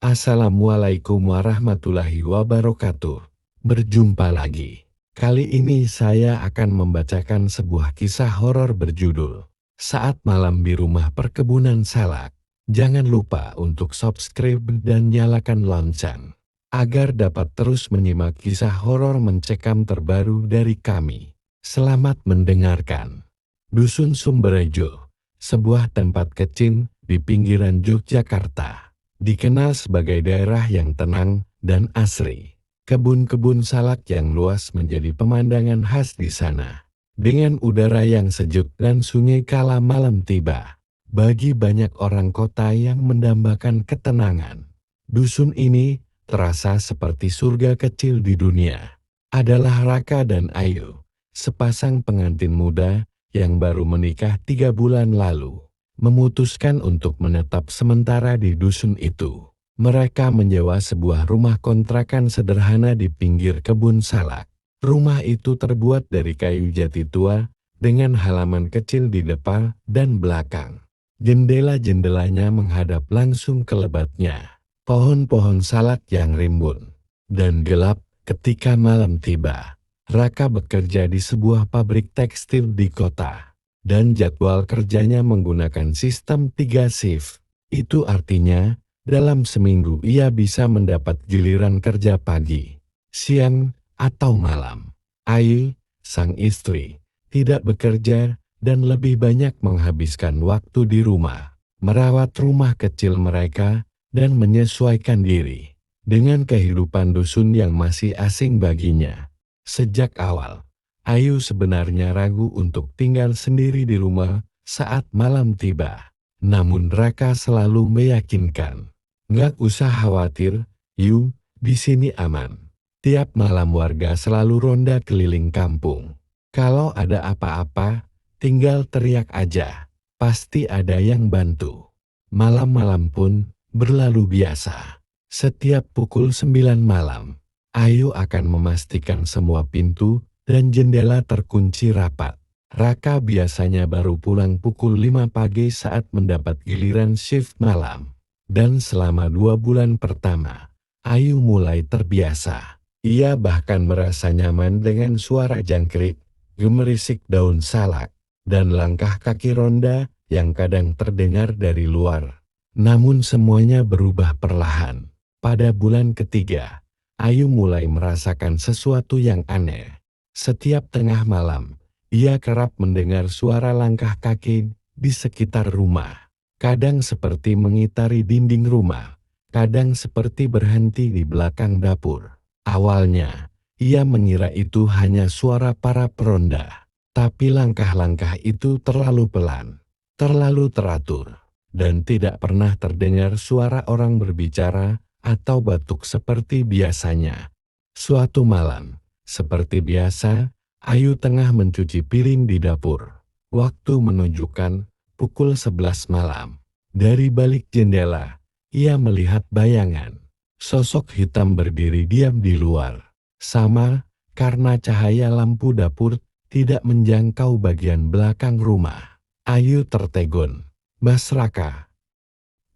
Assalamualaikum warahmatullahi wabarakatuh. Berjumpa lagi. Kali ini saya akan membacakan sebuah kisah horor berjudul Saat Malam di Rumah Perkebunan Salak. Jangan lupa untuk subscribe dan nyalakan lonceng agar dapat terus menyimak kisah horor mencekam terbaru dari kami. Selamat mendengarkan. Dusun Sumberjo, sebuah tempat kecil di pinggiran Yogyakarta, dikenal sebagai daerah yang tenang dan asri. Kebun-kebun salak yang luas menjadi pemandangan khas di sana. Dengan udara yang sejuk dan sungai kala malam tiba, bagi banyak orang kota yang mendambakan ketenangan. Dusun ini terasa seperti surga kecil di dunia. Adalah Raka dan Ayu, sepasang pengantin muda yang baru menikah 3 bulan lalu, memutuskan untuk menetap sementara di dusun itu. Mereka menyewa sebuah rumah kontrakan sederhana di pinggir kebun salak. Rumah itu terbuat dari kayu jati tua dengan halaman kecil di depan dan belakang. Jendela-jendelanya menghadap langsung ke lebatnya pohon-pohon salak yang rimbun dan gelap ketika malam tiba. Raka bekerja di sebuah pabrik tekstil di kota, dan jadwal kerjanya menggunakan sistem 3 shift. Itu artinya, dalam seminggu ia bisa mendapat giliran kerja pagi, siang, atau malam. Ayu, sang istri, tidak bekerja dan lebih banyak menghabiskan waktu di rumah, merawat rumah kecil mereka, dan menyesuaikan diri dengan kehidupan dusun yang masih asing baginya. Sejak awal, Ayu sebenarnya ragu untuk tinggal sendiri di rumah saat malam tiba. Namun Raka selalu meyakinkan, "Nggak usah khawatir, Yu, di sini aman. Tiap malam warga selalu ronda keliling kampung. Kalau ada apa-apa, tinggal teriak aja. Pasti ada yang bantu." Malam-malam pun berlalu biasa. Setiap pukul 9 malam, Ayu akan memastikan semua pintu dan jendela terkunci rapat. Raka biasanya baru pulang pukul 5 pagi saat mendapat giliran shift malam. Dan selama 2 bulan pertama, Ayu mulai terbiasa. Ia bahkan merasa nyaman dengan suara jangkrik, gemerisik daun salak, dan langkah kaki ronda yang kadang terdengar dari luar. Namun semuanya berubah perlahan. Pada bulan ketiga, Ayu mulai merasakan sesuatu yang aneh. Setiap tengah malam, ia kerap mendengar suara langkah kaki di sekitar rumah. Kadang seperti mengitari dinding rumah, kadang seperti berhenti di belakang dapur. Awalnya, ia mengira itu hanya suara para peronda. Tapi langkah-langkah itu terlalu pelan, terlalu teratur, dan tidak pernah terdengar suara orang berbicara atau batuk seperti biasanya. Suatu malam, seperti biasa, Ayu tengah mencuci piring di dapur. Waktu menunjukkan pukul 11 malam. Dari balik jendela, ia melihat bayangan. Sosok hitam berdiri diam di luar. Sama, karena cahaya lampu dapur tidak menjangkau bagian belakang rumah. Ayu tertegun. "Mas Raka,"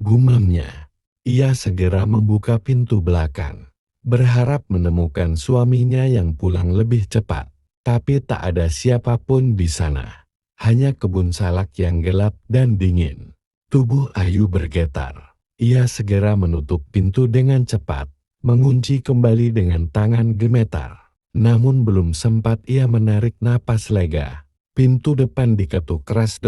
gumamnya. Ia segera membuka pintu belakang, berharap menemukan suaminya yang pulang lebih cepat. Tapi tak ada siapapun di sana. Hanya kebun salak yang gelap dan dingin. Tubuh Ayu bergetar. Ia segera menutup pintu dengan cepat, mengunci kembali dengan tangan gemetar. Namun belum sempat ia menarik napas lega, pintu depan diketuk keras.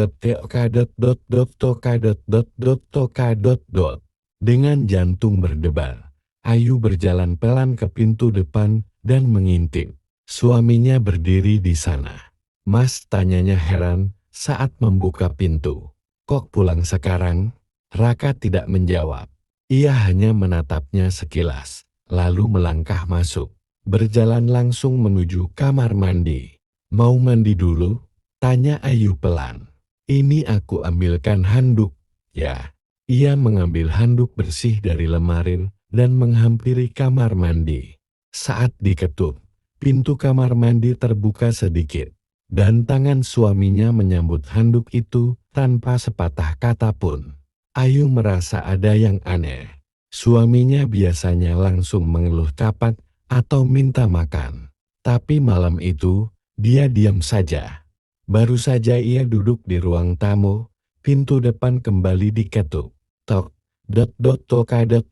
Dengan jantung berdebar, Ayu berjalan pelan ke pintu depan dan mengintip. Suaminya berdiri di sana. "Mas?" tanyanya heran saat membuka pintu. "Kok pulang sekarang?" Raka tidak menjawab. Ia hanya menatapnya sekilas, lalu melangkah masuk, berjalan langsung menuju kamar mandi. "Mau mandi dulu?" tanya Ayu pelan. "Ini aku ambilkan handuk." Ya, ia mengambil handuk bersih dari lemari dan menghampiri kamar mandi. Saat diketuk, pintu kamar mandi terbuka sedikit, dan tangan suaminya menyambut handuk itu tanpa sepatah kata pun. Ayu merasa ada yang aneh. Suaminya biasanya langsung mengeluh kapak atau minta makan. Tapi malam itu, dia diam saja. Baru saja ia duduk di ruang tamu, pintu depan kembali diketuk. Tok, dot dot toka dot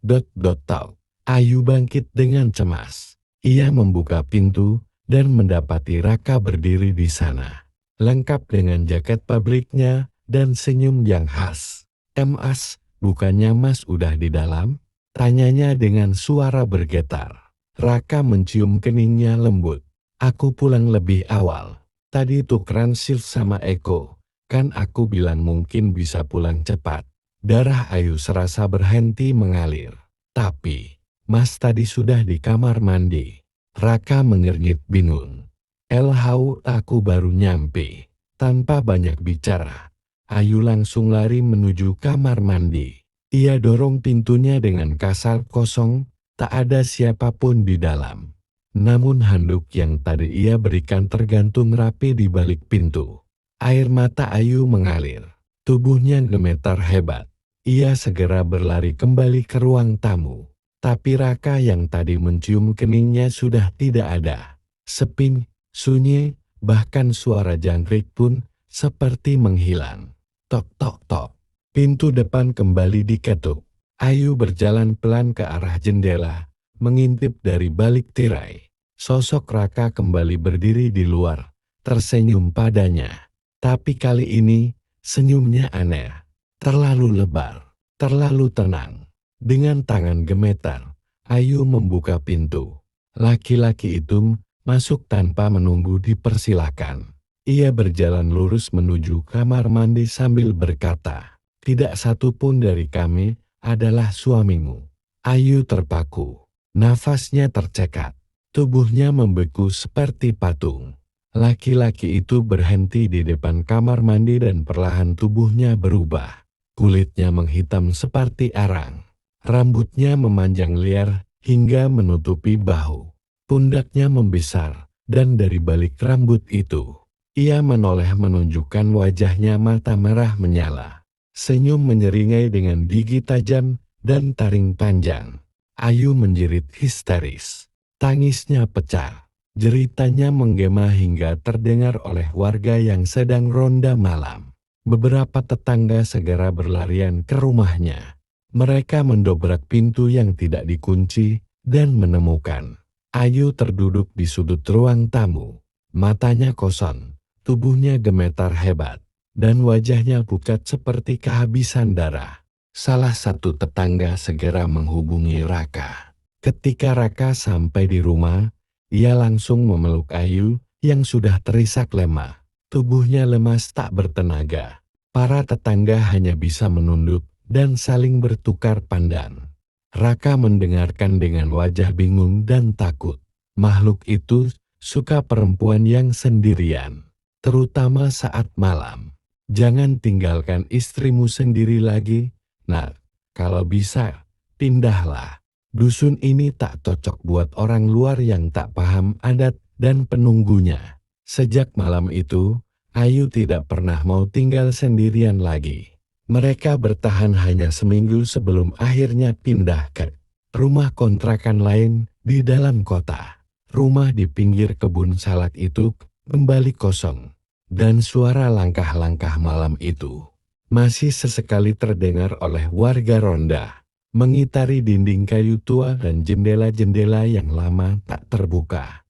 tok. Ayu bangkit dengan cemas. Ia membuka pintu dan mendapati Raka berdiri di sana. Lengkap dengan jaket pabriknya dan senyum yang khas. Mas, bukannya Mas udah di dalam? Tanyanya dengan suara bergetar. Raka mencium keningnya lembut. Aku pulang lebih awal. Tadi tukeran shift sama Eko. Kan aku bilang mungkin bisa pulang cepat. Darah Ayu serasa berhenti mengalir. Tapi, Mas tadi sudah di kamar mandi. Raka mengernyit bingung. Aku baru nyampe. Tanpa banyak bicara, Ayu langsung lari menuju kamar mandi. Ia dorong pintunya dengan kasar kosong, tak ada siapapun di dalam. Namun handuk yang tadi ia berikan tergantung rapi di balik pintu. Air mata Ayu mengalir. Tubuhnya gemetar hebat. Ia segera berlari kembali ke ruang tamu. Tapi Raka yang tadi mencium keningnya sudah tidak ada. Sepi, sunyi, bahkan suara jangkrik pun seperti menghilang. Tok tok tok. Pintu depan kembali diketuk. Ayu berjalan pelan ke arah jendela, mengintip dari balik tirai. Sosok Raka kembali berdiri di luar, tersenyum padanya. Tapi kali ini, senyumnya aneh. Terlalu lebar, terlalu tenang. Dengan tangan gemetar, Ayu membuka pintu. Laki-laki itu masuk tanpa menunggu dipersilakan. Ia berjalan lurus menuju kamar mandi sambil berkata, "Tidak satu pun dari kami adalah suamimu." Ayu terpaku. Nafasnya tercekat. Tubuhnya membeku seperti patung. Laki-laki itu berhenti di depan kamar mandi dan perlahan tubuhnya berubah. Kulitnya menghitam seperti arang. Rambutnya memanjang liar hingga menutupi bahu. Pundaknya membesar, dan dari balik rambut itu, ia menoleh menunjukkan wajahnya mata merah menyala. Senyum menyeringai dengan gigi tajam dan taring panjang. Ayu menjerit histeris. Tangisnya pecah. Jeritanya menggema hingga terdengar oleh warga yang sedang ronda malam. Beberapa tetangga segera berlarian ke rumahnya. Mereka mendobrak pintu yang tidak dikunci dan menemukan Ayu terduduk di sudut ruang tamu. Matanya kosong. Tubuhnya gemetar hebat, dan wajahnya pucat seperti kehabisan darah. Salah satu tetangga segera menghubungi Raka. Ketika Raka sampai di rumah, ia langsung memeluk Ayu yang sudah terisak lemah. Tubuhnya lemas tak bertenaga. Para tetangga hanya bisa menunduk dan saling bertukar pandang. Raka mendengarkan dengan wajah bingung dan takut. Makhluk itu suka perempuan yang sendirian. Terutama saat malam. Jangan tinggalkan istrimu sendiri lagi, Nak. Kalau bisa, pindahlah. Dusun ini tak cocok buat orang luar yang tak paham adat dan penunggunya. Sejak malam itu, Ayu tidak pernah mau tinggal sendirian lagi. Mereka bertahan hanya seminggu sebelum akhirnya pindah ke rumah kontrakan lain di dalam kota. Rumah di pinggir kebun salak itu kembali kosong, dan suara langkah-langkah malam itu masih sesekali terdengar oleh warga ronda, mengitari dinding kayu tua dan jendela-jendela yang lama tak terbuka.